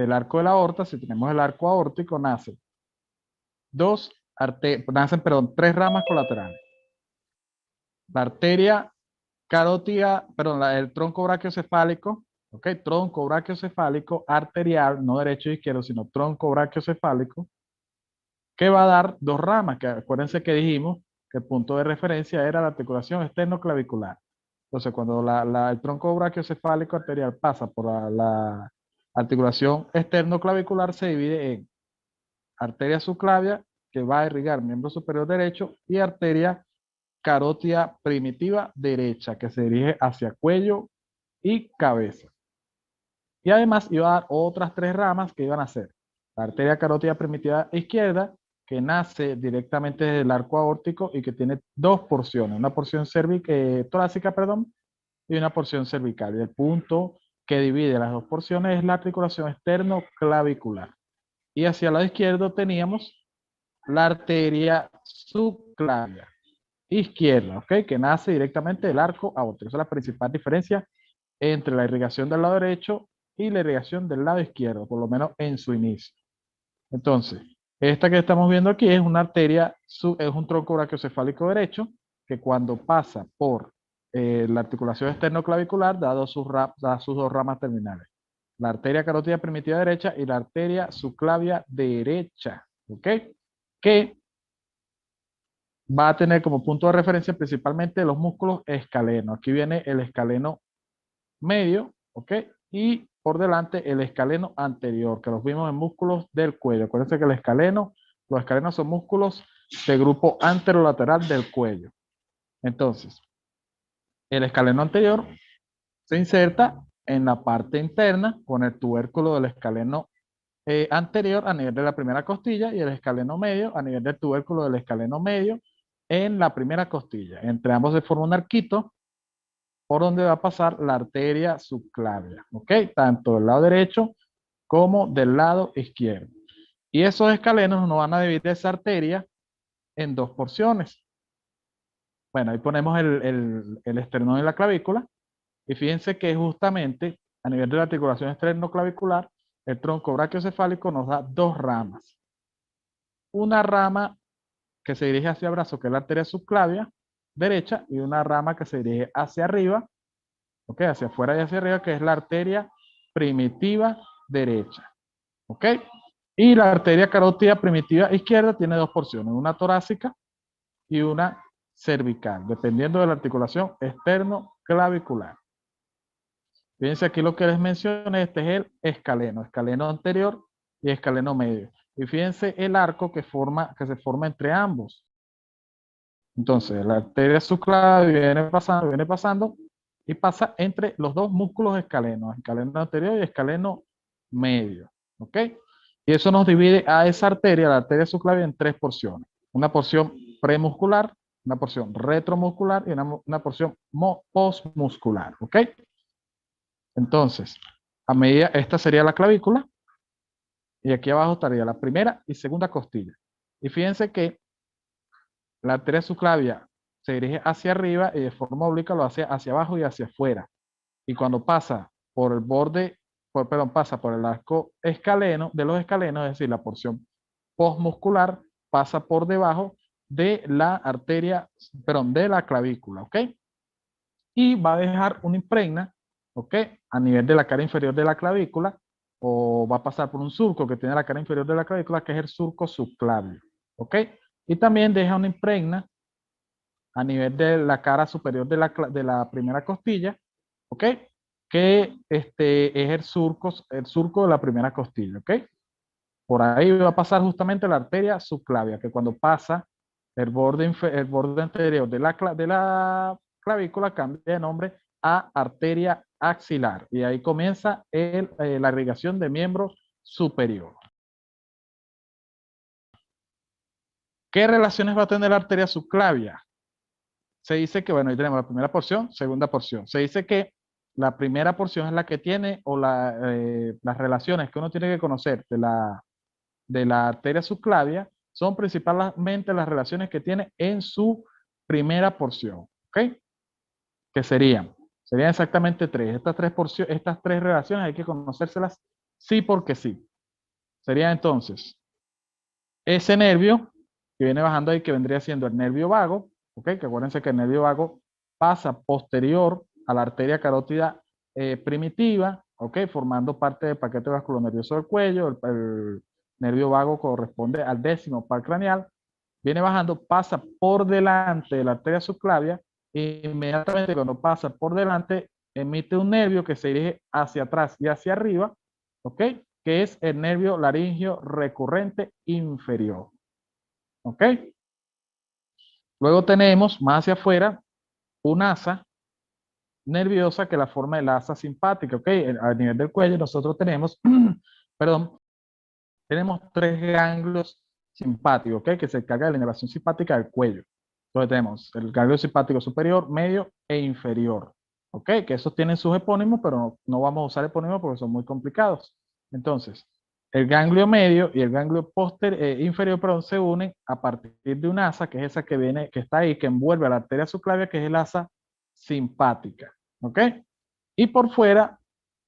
del arco de la aorta, si tenemos el arco aórtico, tres ramas colaterales. La arteria carótida, perdón, el tronco brachiocefálico, ¿ok? Tronco brachiocefálico arterial, no derecho e izquierdo, sino tronco brachiocefálico, que va a dar dos ramas, que acuérdense que dijimos que el punto de referencia era la articulación externoclavicular. Entonces, cuando el tronco brachiocefálico arterial pasa por la articulación externoclavicular, se divide en arteria subclavia, que va a irrigar miembro superior derecho, y arteria carótida primitiva derecha, que se dirige hacia cuello y cabeza. Y además iba a dar otras tres ramas que iban a ser la arteria carótida primitiva izquierda, que nace directamente desde el arco aórtico y que tiene dos porciones, una porción torácica, perdón, y una porción cervical. Y el punto que divide las dos porciones es la articulación externo-clavicular. Y hacia el lado izquierdo teníamos la arteria subclavia izquierda, ¿ok? Que nace directamente del arco aórtico. Esa es la principal diferencia entre la irrigación del lado derecho y la irrigación del lado izquierdo, por lo menos en su inicio. Entonces, esta que estamos viendo aquí es una arteria, es un tronco brachiocefálico derecho, que cuando pasa por la articulación externoclavicular da sus dos ramas terminales. La arteria carótida primitiva derecha y la arteria subclavia derecha, ¿ok? Que va a tener como punto de referencia principalmente los músculos escalenos. Aquí viene el escaleno medio, ¿ok? Y por delante el escaleno anterior, que los vimos en músculos del cuello. Acuérdense que los escalenos son músculos de grupo anterolateral del cuello. Entonces, el escaleno anterior se inserta en la parte interna con el tubérculo del escaleno anterior a nivel de la primera costilla y el escaleno medio a nivel del tubérculo del escaleno medio en la primera costilla. Entre ambos se forma un arquito por donde va a pasar la arteria subclavia, ¿ok? Tanto del lado derecho como del lado izquierdo. Y esos escalenos nos van a dividir esa arteria en dos porciones. Bueno, ahí ponemos el esternón y la clavícula. Y fíjense que justamente a nivel de la articulación esternoclavicular, el tronco brachiocefálico nos da dos ramas. Una rama que se dirige hacia el brazo, que es la arteria subclavia derecha, y una rama que se dirige hacia arriba, ¿ok? Hacia afuera y hacia arriba, que es la arteria primitiva derecha, ¿ok? Y la arteria carótida primitiva izquierda tiene dos porciones, una torácica y una cervical, dependiendo de la articulación externo-clavicular. Fíjense aquí lo que les mencioné, este es el escaleno anterior y escaleno medio. Y fíjense el arco que se forma entre ambos. Entonces, la arteria subclavia viene pasando y pasa entre los dos músculos escalenos, escaleno anterior y escaleno medio, ¿ok? Y eso nos divide a esa arteria, la arteria subclavia, en tres porciones. Una porción premuscular, una porción retromuscular y una porción postmuscular, ¿ok? Entonces, esta sería la clavícula y aquí abajo estaría la primera y segunda costilla. Y fíjense que la arteria subclavia se dirige hacia arriba y de forma oblicuo lo hace hacia abajo y hacia afuera. Y cuando pasa por el borde, pasa por el arco escaleno, de los escalenos, es decir, la porción postmuscular, pasa por debajo de la arteria, de la clavícula, ¿ok? Y va a dejar una impregna, ¿ok? A nivel de la cara inferior de la clavícula, o va a pasar por un surco que tiene la cara inferior de la clavícula, que es el surco subclavio, ¿ok? Y también deja una impregna a nivel de la cara superior de la primera costilla, ¿ok? Que es el surco de la primera costilla, ¿ok? Por ahí va a pasar justamente la arteria subclavia, que cuando pasa el borde anterior de la clavícula cambia de nombre a arteria axilar. Y ahí comienza la irrigación de miembro superior. ¿Qué relaciones va a tener la arteria subclavia? Se dice que, bueno, ahí tenemos la primera porción, segunda porción. Se dice que la primera porción es la que tiene, o las relaciones que uno tiene que conocer de la arteria subclavia, son principalmente las relaciones que tiene en su primera porción, ¿ok? Que serían exactamente tres. Estas tres relaciones hay que conocérselas Sí, porque sí. Sería entonces ese nervio que viene bajando ahí, que vendría siendo el nervio vago, ¿ok? Que acuérdense que el nervio vago pasa posterior a la arteria carótida primitiva, ¿ok? Formando parte del paquete vasculonervioso del cuello. El nervio vago corresponde al décimo par craneal. Viene bajando, pasa por delante de la arteria subclavia e inmediatamente cuando pasa por delante emite un nervio que se dirige hacia atrás y hacia arriba, ¿ok? Que es el nervio laringio recurrente inferior, ¿ok? Luego tenemos más hacia afuera un asa nerviosa que la forma de la asa simpática, ¿ok? A nivel del cuello nosotros tenemos, perdón, tenemos tres ganglios simpáticos, ¿ok? Que se encarga de la inervación simpática del cuello. Entonces tenemos el ganglio simpático superior, medio e inferior, ¿ok? Que esos tienen sus epónimos, pero no vamos a usar epónimos porque son muy complicados. Entonces, el ganglio medio y el ganglio inferior, perdón, se unen a partir de un asa, que es esa que viene, que está ahí, que envuelve a la arteria subclavia, que es el asa simpática, ¿ok? Y por fuera,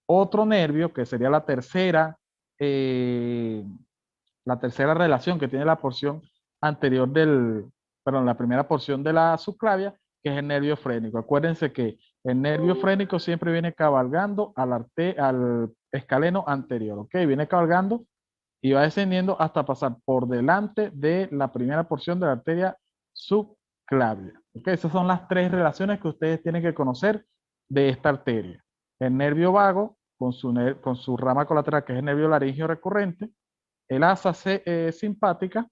otro nervio, que sería eh, la tercera relación que tiene la porción anterior perdón, la primera porción de la subclavia, que es el nervio frénico. Acuérdense que el nervio frénico siempre viene cabalgando al escaleno anterior, ¿ok? Viene cabalgando y va descendiendo hasta pasar por delante de la primera porción de la arteria subclavia, ¿ok? Esas son las tres relaciones que ustedes tienen que conocer de esta arteria. El nervio vago con su rama colateral, que es el nervio laringio recurrente, el asa simpática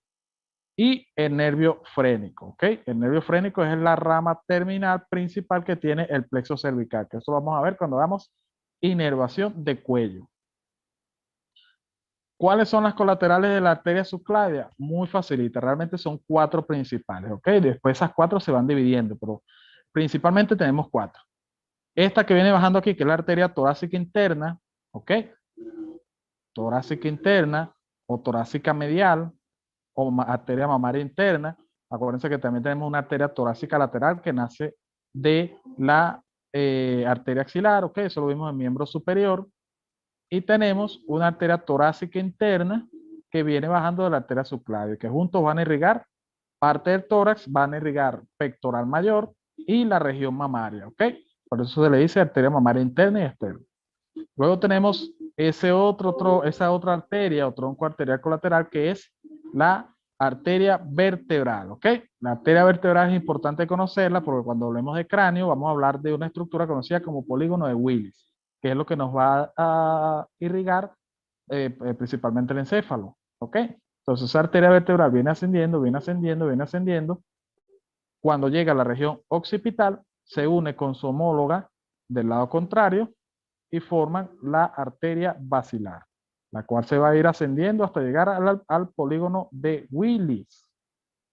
y el nervio frénico, ¿ok? El nervio frénico es la rama terminal principal que tiene el plexo cervical, que eso vamos a ver cuando hagamos inervación de cuello. ¿Cuáles son las colaterales de la arteria subclavia? Muy facilita, realmente son cuatro principales, ¿ok? Después esas cuatro se van dividiendo, pero principalmente tenemos cuatro. Esta que viene bajando aquí, que es la arteria torácica interna, ¿ok? Torácica interna o torácica medial, o arteria mamaria interna. Acuérdense que también tenemos una arteria torácica lateral que nace de la arteria axilar, ok, eso lo vimos en miembro superior. Y tenemos una arteria torácica interna que viene bajando de la arteria subclavia, que juntos van a irrigar parte del tórax, van a irrigar pectoral mayor y la región mamaria, ok. Por eso se le dice arteria mamaria interna y externa. Luego tenemos esa otra arteria o tronco arterial colateral que es la arteria vertebral, ¿ok? La arteria vertebral es importante conocerla porque cuando hablemos de cráneo vamos a hablar de una estructura conocida como polígono de Willis, que es lo que nos va a irrigar principalmente el encéfalo, ¿ok? Entonces esa arteria vertebral viene ascendiendo, viene ascendiendo, viene ascendiendo. Cuando llega a la región occipital, se une con su homóloga del lado contrario y forman la arteria basilar, la cual se va a ir ascendiendo hasta llegar al polígono de Willis.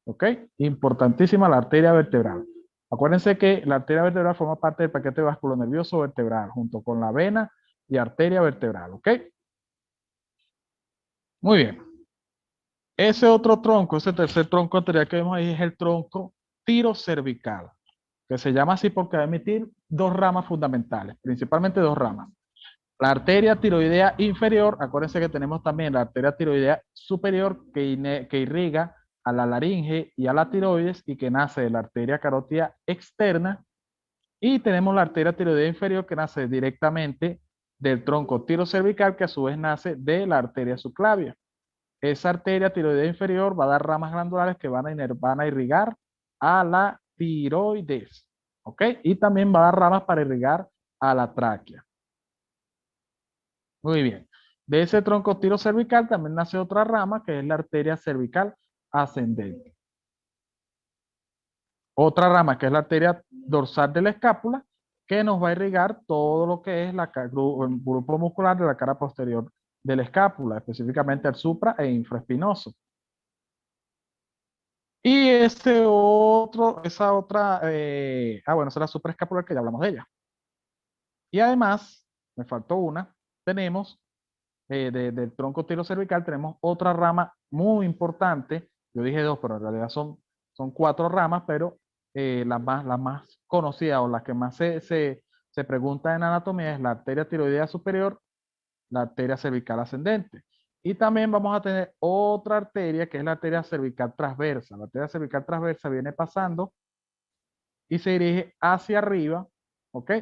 ¿Ok? Importantísima la arteria vertebral. Acuérdense que la arteria vertebral forma parte del paquete vasculonervioso vertebral, junto con la vena y arteria vertebral. ¿Ok? Muy bien. Ese otro tronco, ese tercer tronco arterial que vemos ahí es el tronco tirocervical, que se llama así porque va a emitir dos ramas fundamentales, principalmente dos ramas. La arteria tiroidea inferior, acuérdense que tenemos también la arteria tiroidea superior que irriga a la laringe y a la tiroides y que nace de la arteria carótida externa. Y tenemos la arteria tiroidea inferior que nace directamente del tronco tirocervical que a su vez nace de la arteria subclavia. Esa arteria tiroidea inferior va a dar ramas glandulares que van a irrigar a la tiroides. ¿Ok? Y también va a dar ramas para irrigar a la tráquea. Muy bien. De ese tronco tirocervical también nace otra rama que es la arteria cervical ascendente. Otra rama que es la arteria dorsal de la escápula que nos va a irrigar todo lo que es el grupo muscular de la cara posterior de la escápula, específicamente el supra e infraespinoso. Y esa otra, bueno, esa es la supraescapular que ya hablamos de ella. Y además, me faltó una, tenemos del tronco tirocervical tenemos otra rama muy importante. Yo dije dos, pero en realidad son cuatro ramas, pero la más conocida o la que más se pregunta en anatomía es la arteria tiroidea superior la arteria cervical ascendente. Y también vamos a tener otra arteria que es la arteria cervical transversa. La arteria cervical transversa viene pasando y se dirige hacia arriba, ¿ok?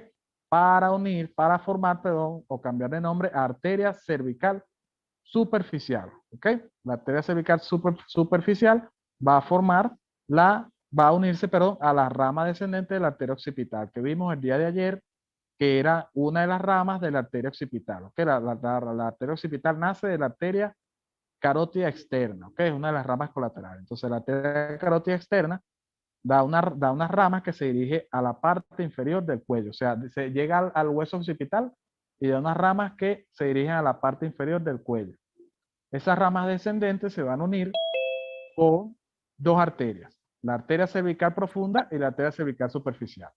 Para formar, perdón, o cambiar de nombre a arteria cervical superficial, ¿ok? La arteria cervical superficial va a va a unirse, perdón, a la rama descendente de la arteria occipital que vimos el día de ayer, que era una de las ramas de la arteria occipital, ¿ok? La arteria occipital nace de la arteria carótida externa, ¿ok? Es una de las ramas colaterales. Entonces, la arteria carótida externa da unas ramas que se dirige a la parte inferior del cuello, o sea, se llega al hueso occipital y da unas ramas que se dirigen a la parte inferior del cuello. Esas ramas descendentes se van a unir con dos arterias, la arteria cervical profunda y la arteria cervical superficial.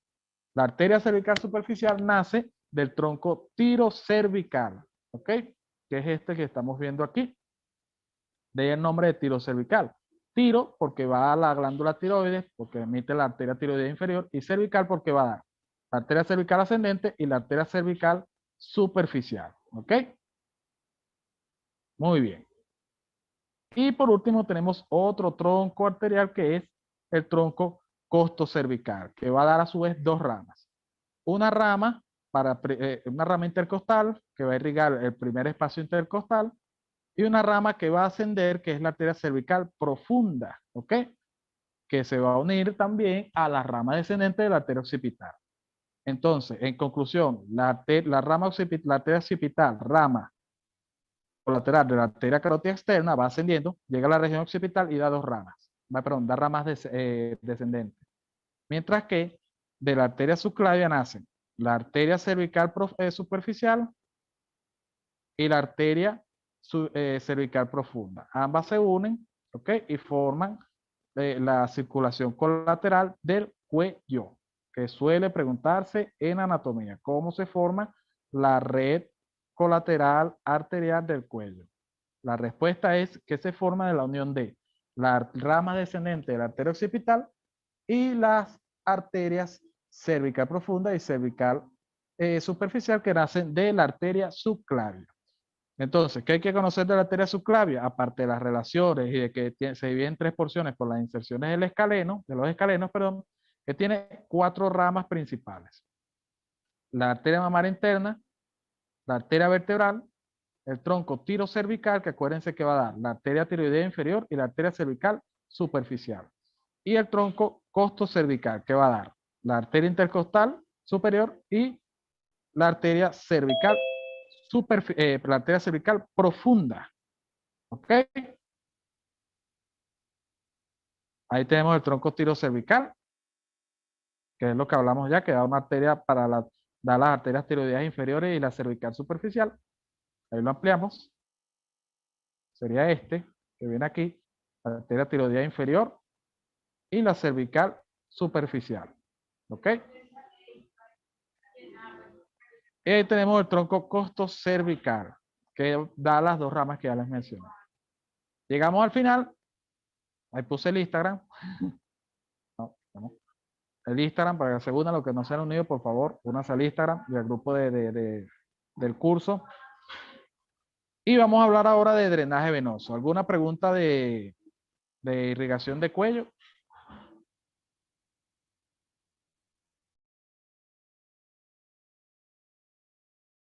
La arteria cervical superficial nace del tronco tirocervical, ¿ok? Que es este que estamos viendo aquí. De ahí el nombre de tirocervical. Tiro porque va a la glándula tiroides, porque emite la arteria tiroidea inferior, y cervical porque va a dar la arteria cervical ascendente y la arteria cervical superficial, ¿ok? Muy bien. Y por último tenemos otro tronco arterial que es el tronco costocervical, que va a dar a su vez dos ramas. Una rama una rama intercostal que va a irrigar el primer espacio intercostal y una rama que va a ascender, que es la arteria cervical profunda, ¿ok? Que se va a unir también a la rama descendente de la arteria occipital. Entonces, en conclusión, la arteria occipital, rama colateral de la arteria carótida externa, va ascendiendo, llega a la región occipital y da dos ramas. Perdón, da ramas descendentes. Mientras que de la arteria subclavia nacen la arteria cervical superficial y la arteria cervical profunda. Ambas se unen, ¿ok? Y forman la circulación colateral del cuello, que suele preguntarse en anatomía, ¿cómo se forma la red colateral arterial del cuello? La respuesta es que se forma de la unión de la rama descendente de la arteria occipital y las arterias cervical profunda y cervical superficial que nacen de la arteria subclavia. Entonces, ¿qué hay que conocer de la arteria subclavia? Aparte de las relaciones y de que se divide en tres porciones por las inserciones del escaleno, de los escalenos, perdón, que tiene cuatro ramas principales. La arteria mamaria interna, la arteria vertebral, el tronco tirocervical, que acuérdense que va a dar la arteria tiroidea inferior y la arteria cervical superficial. Y el tronco costocervical, que va a dar la arteria intercostal superior y la arteria cervical la arteria cervical profunda. ¿Ok? Ahí tenemos el tronco tirocervical, que es lo que hablamos ya, que da una arteria da las arterias tiroideas inferiores y la cervical superficial. Ahí lo ampliamos. Sería este, que viene aquí, la arteria tiroidea inferior y la cervical superficial. ¿Ok? Y ahí tenemos el tronco costocervical, que da las dos ramas que ya les mencioné. Llegamos al final. Ahí puse el Instagram. No. El Instagram para que se unan los que no se han unido, por favor, únanse al Instagram y al grupo del curso. Y vamos a hablar ahora de drenaje venoso. ¿Alguna pregunta de irrigación de cuello?